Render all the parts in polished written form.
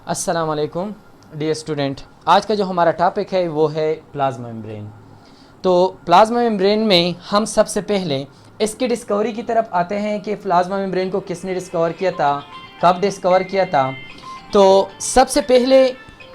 अस्सलाम वालेकुम dear student. आज का जो हमारा टॉपिक है वो है प्लाज्मा मेम्ब्रेन। तो प्लाज्मा मेम्ब्रेन में हम सबसे पहले इसकी डिस्कवरी की तरफ आते हैं कि प्लाज्मा मेम्ब्रेन को किसने डिस्कवर किया था, कब डिस्कवर किया था। तो सबसे पहले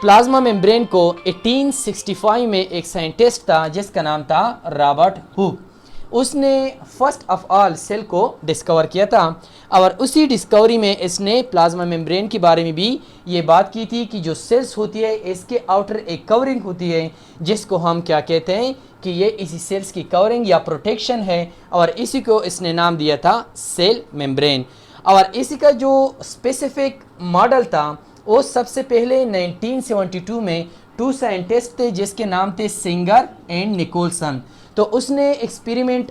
प्लाज्मा मेम्ब्रेन को 1865 में एक साइंटिस्ट था जिसका नाम था रॉबर्ट हुक। उसने फर्स्ट ऑफ ऑल सेल को डिस्कवर किया था और उसी डिस्कवरी में इसने प्लाज्मा मेम्ब्रेन के बारे में भी ये बात की थी कि जो सेल्स होती है इसके आउटर एक कवरिंग होती है जिसको हम क्या कहते हैं कि ये इसी सेल्स की कवरिंग या प्रोटेक्शन है, और इसी को इसने नाम दिया था सेल मेम्ब्रेन। और इसी का जो स्पेसिफिक मॉडल था वो सबसे पहले 1972 में टू साइंटिस्ट थे जिसके नाम थे सिंगर एंड निकोलसन। तो उसने एक्सपेरिमेंट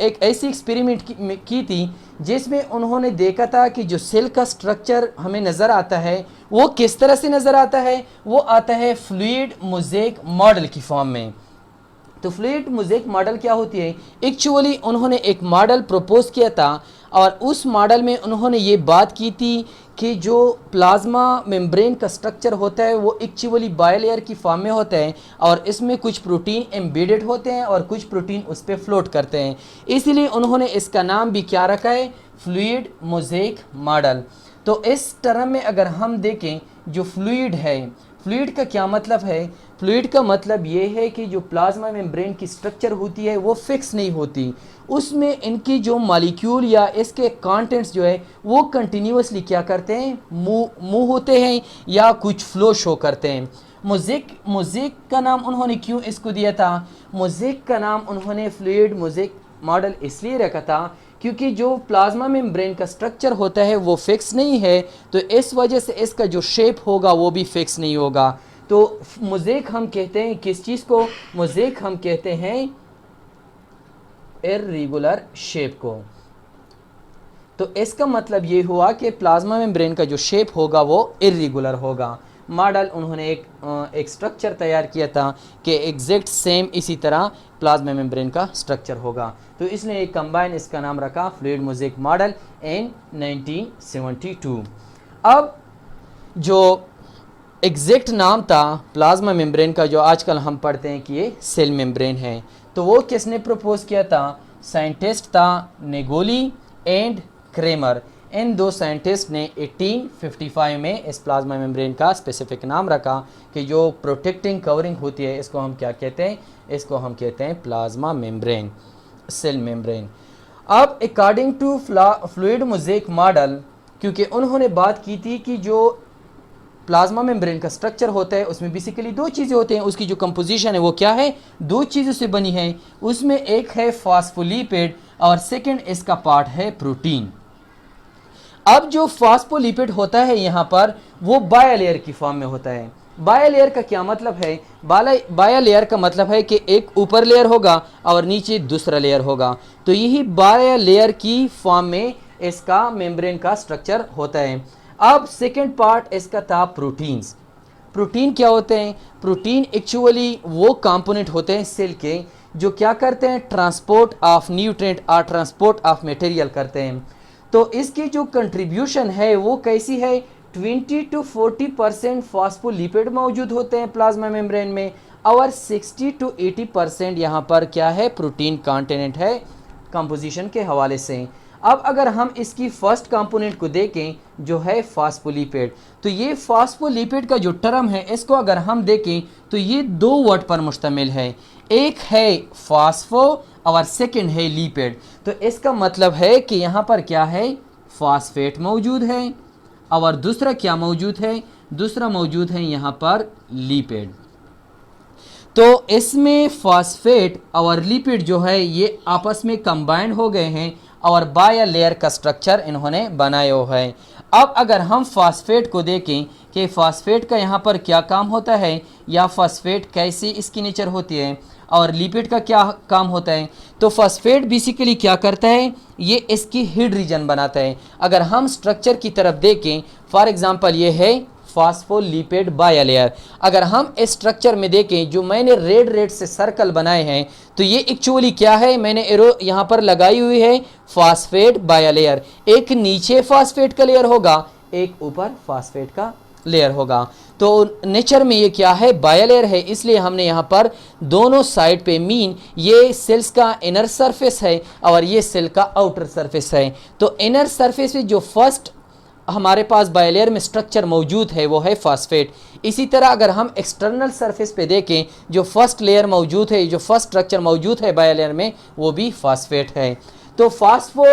एक ऐसी एक्सपेरिमेंट की थी जिसमें उन्होंने देखा था कि जो सेल का स्ट्रक्चर हमें नज़र आता है वो किस तरह से नज़र आता है। वो आता है फ्लूइड मोज़ेक मॉडल की फॉर्म में। तो फ्लूइड मोज़ेक मॉडल क्या होती है? एक्चुअली उन्होंने एक मॉडल प्रपोज किया था और उस मॉडल में उन्होंने ये बात की थी कि जो प्लाज्मा मेम्ब्रेन का स्ट्रक्चर होता है वो एक्चुअली बायलेयर की फॉर्म में होता है और इसमें कुछ प्रोटीन एम्बेडेड होते हैं और कुछ प्रोटीन उस पर फ्लोट करते हैं। इसीलिए उन्होंने इसका नाम भी क्या रखा है, फ्लूइड मोज़ेक मॉडल। तो इस टर्म में अगर हम देखें जो फ्लूइड है, फ्लूइड का क्या मतलब है? फ्लूइड का मतलब ये है कि जो प्लाज्मा मेम्ब्रेन की स्ट्रक्चर होती है वो फिक्स नहीं होती, उसमें इनकी जो मॉलिक्यूल या इसके कंटेंट्स जो है वो कंटिन्यूसली क्या करते हैं, मूव होते हैं या कुछ फ्लो शो करते हैं। मोज़ेक का नाम उन्होंने क्यों इसको दिया था? मोज़ेक का नाम उन्होंने फ्लूइड मोज़ेक मॉडल इसलिए रखा था क्योंकि जो प्लाज्मा मेम्ब्रेन का स्ट्रक्चर होता है वो फिक्स नहीं है, तो इस वजह से इसका जो शेप होगा वो भी फिक्स नहीं होगा। तो मोज़ेक हम कहते हैं किस चीज़ को? मोज़ेक हम कहते हैं इर्रेगुलर शेप को। तो इसका मतलब ये हुआ कि प्लाज्मा मेम्ब्रेन का जो शेप होगा वो इर्रेगुलर होगा। मॉडल उन्होंने एक स्ट्रक्चर तैयार किया था कि एग्जैक्ट सेम इसी तरह प्लाज्मा मेम्ब्रेन का स्ट्रक्चर होगा, तो इसने एक कंबाइन इसका नाम रखा फ्लूइड मोज़ेक मॉडल इन 1972। अब जो एग्जैक्ट नाम था प्लाज्मा मेम्ब्रेन का जो आजकल हम पढ़ते हैं कि ये सेल मेम्ब्रेन है, तो वो किसने प्रपोज किया था? साइंटिस्ट था नेगोली एंड क्रेमर। इन दो साइंटिस्ट ने 1855 में इस प्लाज्मा मेम्ब्रेन का स्पेसिफिक नाम रखा कि जो प्रोटेक्टिंग कवरिंग होती है इसको हम क्या कहते हैं? इसको हम कहते हैं प्लाज्मा मेम्ब्रेन, सेल मेम्ब्रेन। अब according to fluid mosaic model, क्योंकि उन्होंने बात की थी कि जो प्लाज्मा मेम्ब्रेन का स्ट्रक्चर होता है उसमें बेसिकली दो चीज़ें होती हैं, उसकी जो कंपोजिशन है वो क्या है, दो चीज़ों से बनी है। उसमें एक है फॉस्फोलिपिड और सेकंड इसका पार्ट है प्रोटीन। अब जो फॉस्फोलिपिड होता है यहाँ पर वो बायलेयर की फॉर्म में होता है। बायलेयर का क्या मतलब है? बायलेयर का मतलब है कि एक ऊपर लेयर होगा और नीचे दूसरा लेयर होगा, तो यही बायलेयर की फॉर्म में इसका मेम्ब्रेन का स्ट्रक्चर होता है। अब सेकेंड पार्ट इसका था प्रोटीन्स। प्रोटीन क्या होते हैं? प्रोटीन एक्चुअली वो कंपोनेंट होते हैं सेल के जो क्या करते हैं, ट्रांसपोर्ट ऑफ न्यूट्रिएंट और ट्रांसपोर्ट ऑफ मटेरियल करते हैं। तो इसकी जो कंट्रीब्यूशन है वो कैसी है? 20 to 40% फॉस्फोलिपिड मौजूद होते हैं प्लाज्मा मेम्ब्रेन में और 60 to 80% यहाँ पर क्या है, प्रोटीन कंटेंट है कंपोजिशन के हवाले से। अब अगर हम इसकी फर्स्ट कंपोनेंट को देखें जो है फॉस्फोलिपिड, तो ये फॉस्फोलिपिड का जो टर्म है इसको अगर हम देखें तो ये दो वर्ड पर मुश्तमिल है, एक है फॉस्फो और सेकंड है लिपिड। तो इसका मतलब है कि यहाँ पर क्या है, फॉस्फेट मौजूद है और दूसरा क्या मौजूद है, दूसरा मौजूद है यहाँ पर लिपिड। तो इसमें फॉस्फेट और लिपिड जो है ये आपस में कंबाइंड हो गए हैं और बाय लेयर का स्ट्रक्चर इन्होंने बनाया हुआ है। अब अगर हम फॉस्फेट को देखें कि फॉस्फेट का यहाँ पर क्या काम होता है या फॉस्फेट कैसी इसकी नेचर होती है और लिपिड का क्या काम होता है, तो फॉस्फेट बेसिकली क्या करता है, ये इसकी हिड रीजन बनाता है। अगर हम स्ट्रक्चर की तरफ देखें, फॉर एग्जांपल ये है फॉस्फोलिपिड बायलेयर। अगर हम इस स्ट्रक्चर में देखें जो मैंने रेड से सर्कल बनाए हैं, तो ये एक्चुअली क्या है, मैंने एरो यहाँ पर लगाई हुई है फॉस्फेट बायलेयर। एक नीचे फॉस्फेट का लेयर होगा, एक ऊपर फॉस्फेट का लेयर होगा। तो नेचर में ये क्या है, बायलेयर है, इसलिए हमने यहाँ पर दोनों साइड पे मीन ये सेल्स का इनर सरफेस है और ये सेल का आउटर सरफेस है। तो इनर सरफेस में जो फर्स्ट हमारे पास बायलेयर में स्ट्रक्चर मौजूद है वो है फास्फेट। इसी तरह अगर हम एक्सटर्नल सरफेस पे देखें, जो फर्स्ट लेयर मौजूद है, जो फर्स्ट स्ट्रक्चर मौजूद है बायलेयर में, वो भी फास्फेट है। तो फास्फो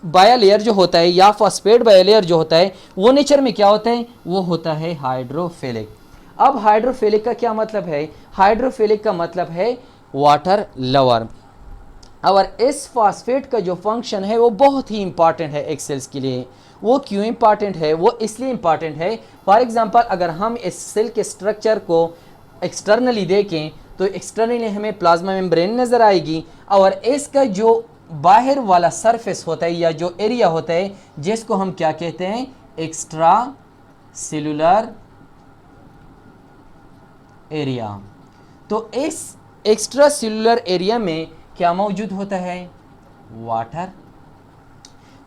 बायलेयर जो होता है या फास्फेट बायलेयर जो होता है वो नेचर में क्या होता है, वो होता है हाइड्रोफिलिक। अब हाइड्रोफिलिक का क्या मतलब है, हाइड्रोफिलिक का मतलब है वाटर लवर। और इस फास्फेट का जो फंक्शन है वो बहुत ही इंपॉर्टेंट है एक सेल्स के लिए। वो क्यों इंपॉर्टेंट है, वो इसलिए इंपॉर्टेंट है, फॉर एग्जांपल अगर हम इस सेल के स्ट्रक्चर को एक्सटर्नली देखें तो एक्सटर्नली हमें प्लाज्मा मेम्ब्रेन नज़र आएगी और इसका जो बाहर वाला सरफेस होता है या जो एरिया होता है जिसको हम क्या कहते हैं, एक्स्ट्रा सेलुलर एरिया। तो इस एक्स्ट्रा सेलुलर एरिया में क्या मौजूद होता है, वाटर।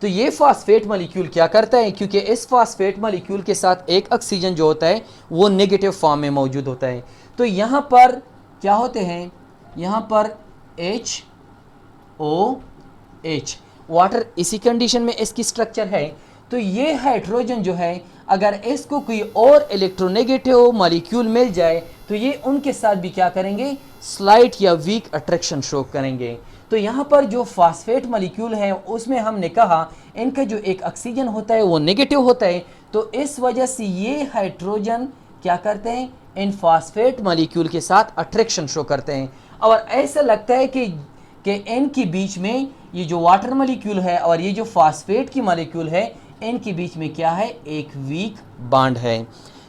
तो ये फास्फेट मॉलिक्यूल क्या करता है, क्योंकि इस फास्फेट मॉलिक्यूल के साथ एक ऑक्सीजन जो होता है वो नेगेटिव फॉर्म में मौजूद होता है। तो यहाँ पर क्या होते हैं, यहाँ पर HOH वाटर, इसी कंडीशन में इसकी स्ट्रक्चर है। तो ये हाइड्रोजन जो है अगर इसको कोई और इलेक्ट्रोनेगेटिव मॉलिक्यूल मिल जाए तो ये उनके साथ भी क्या करेंगे, स्लाइट या वीक अट्रैक्शन शो करेंगे। तो यहाँ पर जो फास्फेट मॉलिक्यूल है उसमें हमने कहा इनका जो एक ऑक्सीजन होता है वो नेगेटिव होता है। तो इस वजह से ये हाइड्रोजन क्या करते हैं, इन फास्फेट मॉलिक्यूल के साथ अट्रैक्शन शो करते हैं और ऐसा लगता है कि इनके बीच में ये जो वाटर मॉलिक्यूल है और ये जो फास्फेट की मॉलिक्यूल है इनके बीच में क्या है, एक वीक बॉन्ड है।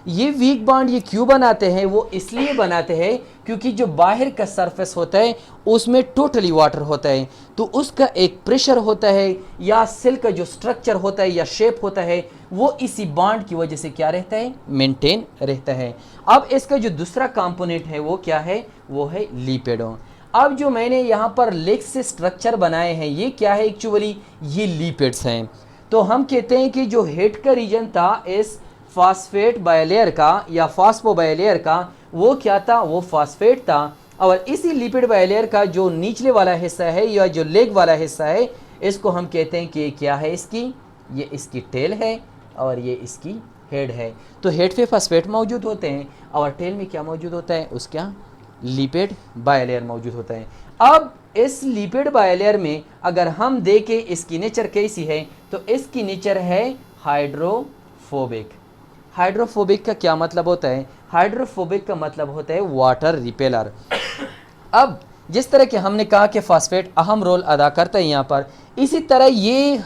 ये वीक बॉन्ड ये क्यों बनाते हैं, वो इसलिए बनाते हैं क्योंकि जो बाहर का सरफेस होता है उसमें टोटली वाटर होता है, तो उसका एक प्रेशर होता है या सेल का जो स्ट्रक्चर होता है या शेप होता है वो इसी बॉन्ड की वजह से क्या रहता है, मेंटेन रहता है। अब इसका जो दूसरा कंपोनेंट है वो क्या है, वो है लिपिडो। अब जो मैंने यहाँ पर लेग्स से स्ट्रक्चर बनाए हैं ये क्या है, एक्चुअली ये लिपिड्स हैं। तो हम कहते हैं कि जो हेड का रीजन था इस फास्फेट बायलेयर का या फास्फो बायलेयर का, वो क्या था, वो फास्फेट था। और इसी लिपिड बायलेयर का जो निचले वाला हिस्सा है या जो लेग वाला हिस्सा है इसको हम कहते हैं कि ये क्या है, ये इसकी टेल है और ये इसकी हेड है। तो हेड पे फास्फेट मौजूद होते हैं और टेल में क्या मौजूद होता है, उसका लिपिड बायलेयर मौजूद होता है। अब इस लिपिड बायलेयर में अगर हम देखें इसकी नेचर कैसी है, तो इसकी नेचर है हाइड्रोफोबिक। हाइड्रोफोबिक का क्या मतलब होता है, हाइड्रोफोबिक का मतलब होता है वाटर रिपेलर। अब जिस तरह के हमने कहा कि फास्फेट अहम रोल अदा करता है यहाँ पर, इसी तरह ये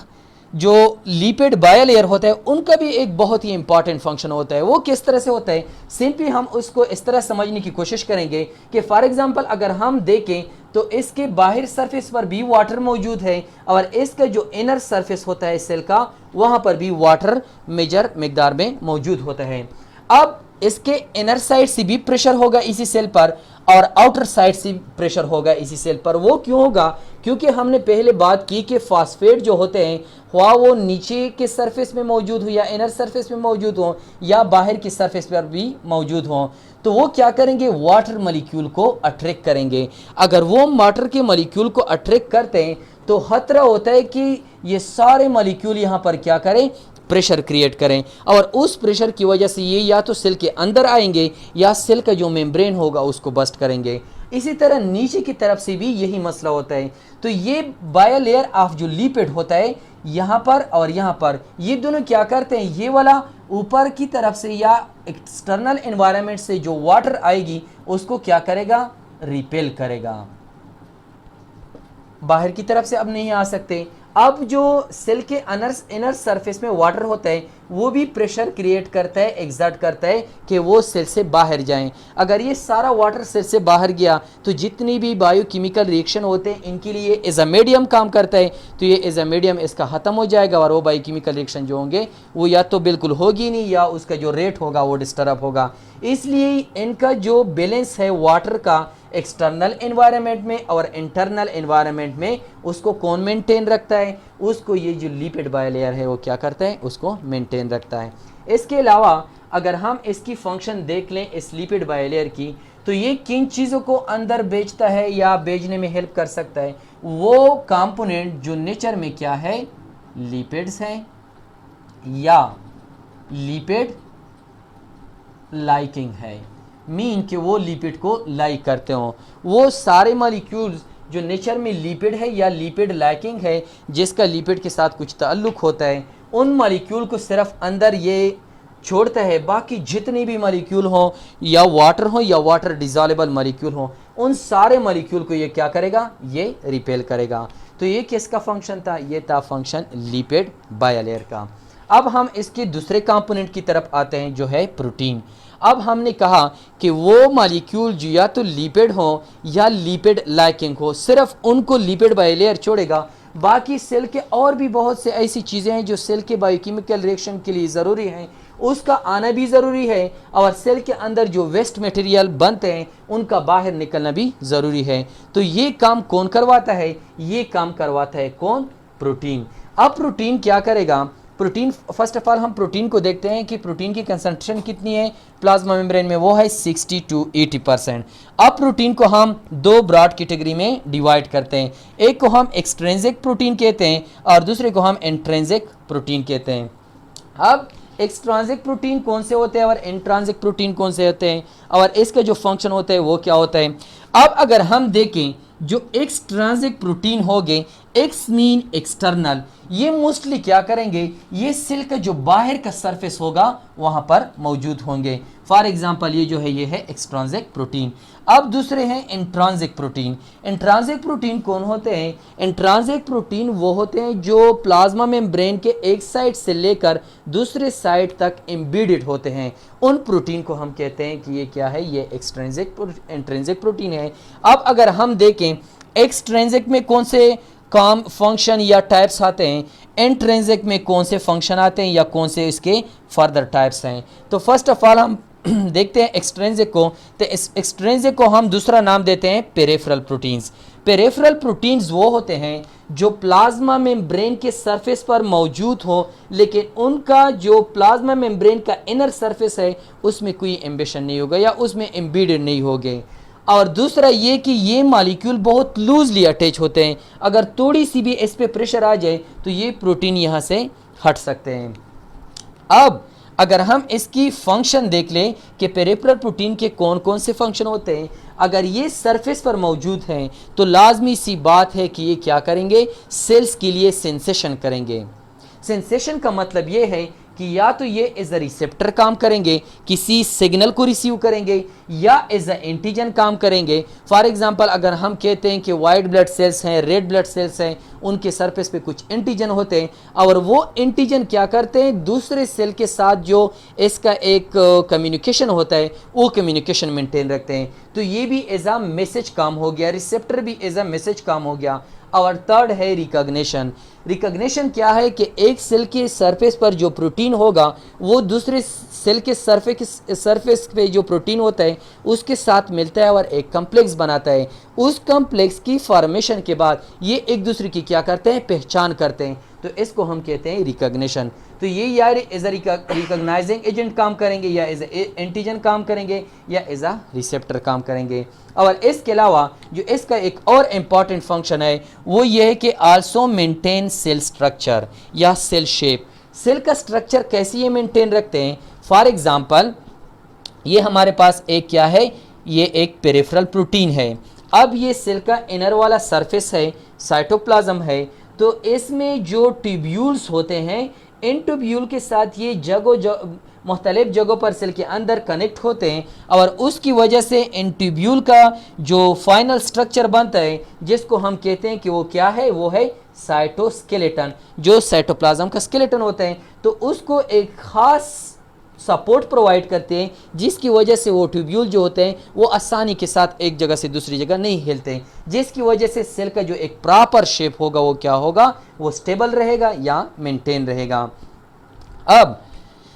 जो लिपिड बायलेयर होता है उनका भी एक बहुत ही इंपॉर्टेंट फंक्शन होता है। वो किस तरह से होता है, सिंपली हम उसको इस तरह समझने की कोशिश करेंगे कि फॉर एग्जांपल अगर हम देखें तो इसके बाहर सरफेस पर भी वाटर मौजूद है और इसका जो इनर सरफेस होता है सेल का वहाँ पर भी वाटर मेजर मिकदार में मौजूद होता है। अब इसके इनर साइड से भी प्रेशर होगा इसी सेल पर और आउटर साइड से प्रेशर होगा इसी सेल पर। वो क्यों होगा, क्योंकि हमने पहले बात की कि फास्फेट जो होते हैं हुआ वो नीचे के सरफेस में मौजूद हो या इनर सरफेस में मौजूद हो या बाहर की सरफेस पर भी मौजूद हो, तो वो क्या करेंगे, वाटर मॉलिक्यूल को अट्रैक्ट करेंगे। अगर वो वाटर के मॉलिक्यूल को अट्रैक्ट करते हैं तो खतरा होता है कि ये सारे मॉलिक्यूल यहाँ पर क्या करें, प्रेशर क्रिएट करें और उस प्रेशर की वजह से ये या तो सेल के अंदर आएंगे या सेल का जो मेम्ब्रेन होगा उसको बस्ट करेंगे। इसी तरह नीचे की तरफ से भी यही मसला होता है। तो ये बायलेयर ऑफ जो लिपिड होता है यहाँ पर और यहाँ पर, ये दोनों क्या करते हैं, ये वाला ऊपर की तरफ से या एक्सटर्नल एनवायरनमेंट से जो वाटर आएगी उसको क्या करेगा, रिपेल करेगा, बाहर की तरफ से अब नहीं आ सकते। अब जो सेल के इनर सरफेस में वाटर होता है वो भी प्रेशर क्रिएट करता है, एक्सर्ट करता है कि वो सेल से बाहर जाएं। अगर ये सारा वाटर सेल से बाहर गया तो जितनी भी बायोकेमिकल रिएक्शन होते हैं इनके लिए एज अ मीडियम काम करता है, तो ये एज अ मीडियम इसका ख़त्म हो जाएगा और वो बायोकेमिकल रिएक्शन जो होंगे वो या तो बिल्कुल होगी नहीं या उसका जो रेट होगा वो डिस्टर्ब होगा। इसलिए इनका जो बैलेंस है वाटर का एक्सटर्नल एनवायरनमेंट में और इंटरनल एनवायरनमेंट में, उसको कौन मेंटेन रखता है, उसको ये जो लिपिड बायलेयर है वो क्या करता है, उसको मेंटेन रखता है। इसके अलावा अगर हम इसकी फंक्शन देख लें इस लिपिड बायलेयर की, तो ये किन चीज़ों को अंदर बेचता है या बेचने में हेल्प कर सकता है, वो कंपोनेंट जो नेचर में क्या है, लिपिड्स हैं या लिपिड लाइकिंग है, मीन कि वो लिपिड को लाइक करते हो। वो सारे मॉलिक्यूल्स जो नेचर में लिपिड है या लिपिड लाइकिंग है, जिसका लिपिड के साथ कुछ ताल्लुक होता है, उन मॉलिक्यूल को सिर्फ अंदर ये छोड़ता है। बाकी जितने भी मॉलिक्यूल हो या वाटर डिजॉल्वेबल मॉलिक्यूल हो, उन सारे मॉलिक्यूल को ये क्या करेगा, ये रिपेल करेगा। तो ये किसका फंक्शन था, ये था फंक्शन लिपिड बायलेयर का। अब हम इसके दूसरे कंपोनेंट की तरफ आते हैं जो है प्रोटीन। अब हमने कहा कि वो मॉलिक्यूल जो या तो लिपिड हो या लिपिड लाइकिंग हो, सिर्फ उनको लिपिड बायलेयर छोड़ेगा। बाकी सेल के और भी बहुत से ऐसी चीज़ें हैं जो सेल के बायोकेमिकल रिएक्शन के लिए ज़रूरी हैं, उसका आना भी ज़रूरी है, और सेल के अंदर जो वेस्ट मटेरियल बनते हैं उनका बाहर निकलना भी ज़रूरी है। तो ये काम कौन करवाता है, ये काम करवाता है कौन, प्रोटीन। अब प्रोटीन क्या करेगा, प्रोटीन फर्स्ट ऑफ ऑल हम प्रोटीन को देखते हैं कि प्रोटीन की कंसंट्रेशन कितनी है प्लाज्मा मेम्ब्रेन में, वो है 60 to 80%। अब प्रोटीन को हम दो ब्रॉड कैटेगरी में डिवाइड करते हैं, एक को हम एक्सट्रिंसिक प्रोटीन कहते हैं और दूसरे को हम इंट्रिंसिक प्रोटीन कहते हैं। अब एक्सट्रिंसिक प्रोटीन कौन से होते हैं और इंट्रिंसिक प्रोटीन कौन से होते हैं, और इसका जो फंक्शन होता है वो क्या होता है। अब अगर हम देखें जो एक्सट्रिंसिक प्रोटीन हो गए, एक्स मीन एक्सटर्नल, ये मोस्टली क्या करेंगे, ये सेल का जो बाहर का सरफेस होगा वहां पर मौजूद होंगे। फॉर एग्जांपल ये जो है ये है एक्सट्रिंसिक प्रोटीन। अब दूसरे हैं इंट्रिंसिक प्रोटीन। इंट्रिंसिक प्रोटीन कौन होते हैं, इंट्रिंसिक प्रोटीन वो होते हैं जो प्लाज्मा मेम्ब्रेन के एक साइड से लेकर दूसरे साइड तक एम्बेडेड होते हैं, उन प्रोटीन को हम कहते हैं कि ये क्या है, ये इंट्रिंसिक प्रोटीन है। अब अगर हम देखें एक्सट्रिंसिक में कौन से काम फंक्शन या टाइप्स आते हैं, इंट्रिंसिक में कौन से फंक्शन आते हैं या कौन से इसके फर्दर टाइप्स हैं। तो फर्स्ट ऑफ ऑल हम देखते हैं एक्सट्रिंसिक को, तो एक्सट्रिंसिक को हम दूसरा नाम देते हैं पेरिफेरल प्रोटीन्स। पेरिफेरल प्रोटीन्स वो होते हैं जो प्लाज्मा मेम्ब्रेन के सरफेस पर मौजूद हो, लेकिन उनका जो प्लाज्मा मेम्ब्रेन का इनर सरफेस है उसमें कोई एम्बेशन नहीं होगा या उसमें एम्बेडेड नहीं होंगे। और दूसरा ये कि ये मॉलिक्यूल बहुत लूजली अटैच होते हैं, अगर थोड़ी सी भी इस पे प्रेशर आ जाए तो ये प्रोटीन यहाँ से हट सकते हैं। अब अगर हम इसकी फंक्शन देख लें कि पेरिफेरल प्रोटीन के कौन कौन से फंक्शन होते हैं, अगर ये सरफेस पर मौजूद हैं तो लाजमी सी बात है कि ये क्या करेंगे, सेल्स के लिए सेंसेशन करेंगे। सेंसेशन का मतलब ये है कि या तो ये एज अ रिसेप्टर काम करेंगे, किसी सिग्नल को रिसीव करेंगे, या एज अ एंटीजन काम करेंगे। फॉर एग्जांपल अगर हम कहते हैं कि वाइट ब्लड सेल्स हैं, रेड ब्लड सेल्स हैं, उनके सरफेस पे कुछ एंटीजन होते हैं और वो एंटीजन क्या करते हैं, दूसरे सेल के साथ जो इसका एक कम्युनिकेशन होता है वो कम्युनिकेशन मेंटेन रखते हैं। तो ये भी एज अ मैसेज काम हो गया, रिसेप्टर भी एज अ मैसेज काम हो गया। और थर्ड है रिकॉग्निशन। रिकॉग्निशन क्या है कि एक सेल के सरफेस पर जो प्रोटीन होगा वो दूसरे सेल के सरफेस पे जो प्रोटीन होता है उसके साथ मिलता है और एक कम्प्लेक्स बनाता है। उस कम्प्लेक्स की फॉर्मेशन के बाद ये एक दूसरे की क्या करते हैं, पहचान करते हैं, तो इसको हम कहते हैं रिकॉग्निशन। तो ये यार एज अ रिकॉग्नाइजिंग एजेंट काम करेंगे, या एज एंटीजन काम करेंगे, या एज अ रिसेप्टर काम करेंगे। और इसके अलावा जो इसका एक और इम्पॉर्टेंट फंक्शन है वो ये है कि आल्सो मेंटेन सेल स्ट्रक्चर या सेल शेप। सेल का स्ट्रक्चर कैसे ये मेंटेन रखते हैं, फॉर एग्जांपल ये हमारे पास एक क्या है, ये एक पेरिफेरल प्रोटीन है। अब ये सेल का इनर वाला सरफेस है, साइटोप्लाज्म है, तो इसमें जो ट्यूब्यूल्स होते हैं, इन ट्यूब्यूल के साथ ये मुख्तलिफ जगहों पर सेल के अंदर कनेक्ट होते हैं और उसकी वजह से इन ट्यूब्यूल का जो फाइनल स्ट्रक्चर बनता है जिसको हम कहते हैं कि वो क्या है, वो है साइटोस्केलेटन, जो साइटोप्लाज्म का स्केलेटन होता है। तो उसको एक खास सपोर्ट प्रोवाइड करते हैं जिसकी वजह से वो ट्यूब्यूल जो होते हैं वो आसानी के साथ एक जगह से दूसरी जगह नहीं हिलते हैं, जिसकी वजह से सेल का जो एक प्रॉपर शेप होगा वो क्या होगा, वो स्टेबल रहेगा या मेंटेन रहेगा। अब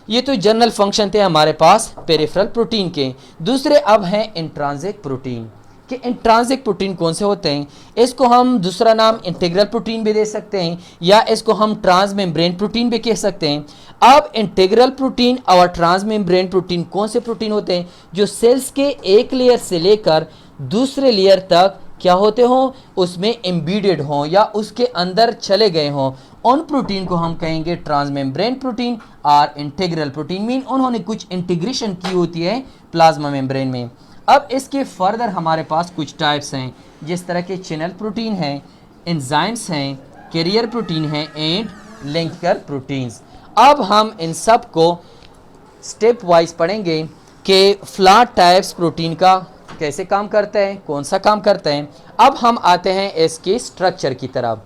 ये तो जनरल फंक्शन थे हमारे पास पेरिफेरल प्रोटीन के। दूसरे अब हैं इंट्रिंसिक प्रोटीन। कि इंट्रांसिक प्रोटीन कौन से होते हैं। इसको हम दूसरा नाम इंटीग्रल प्रोटीन भी दे सकते हैं या इसको हम ट्रांसमेम्ब्रेन प्रोटीन भी कह सकते हैं। अब इंटीग्रल प्रोटीन और ट्रांसमेम्ब्रेन प्रोटीन कौन से प्रोटीन होते हैं, जो सेल्स के एक लेयर से लेकर दूसरे लेयर तक क्या होते हों, उसमें एम्बेडेड हों या उसके अंदर चले गए हों, उन प्रोटीन को हम कहेंगे ट्रांसमेम्ब्रेन प्रोटीन और इंटीग्रल प्रोटीन। मीन उन्होंने कुछ इंटीग्रेशन की होती है प्लाज्मा मेम्ब्रेन में। अब इसके फर्दर हमारे पास कुछ टाइप्स हैं, जिस तरह के चैनल प्रोटीन हैं, एंजाइम्स हैं, कैरियर प्रोटीन हैं एंड लिंकर प्रोटीन्स। अब हम इन सब को स्टेप वाइज पढ़ेंगे कि फ्लैट टाइप्स प्रोटीन का कैसे काम करते हैं, कौन सा काम करते हैं। अब हम आते हैं इसके स्ट्रक्चर की तरफ।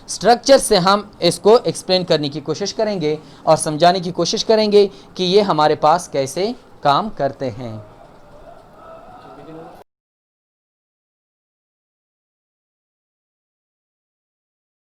स्ट्रक्चर से हम इसको एक्सप्लेन करने की कोशिश करेंगे और समझाने की कोशिश करेंगे कि ये हमारे पास कैसे काम करते हैं।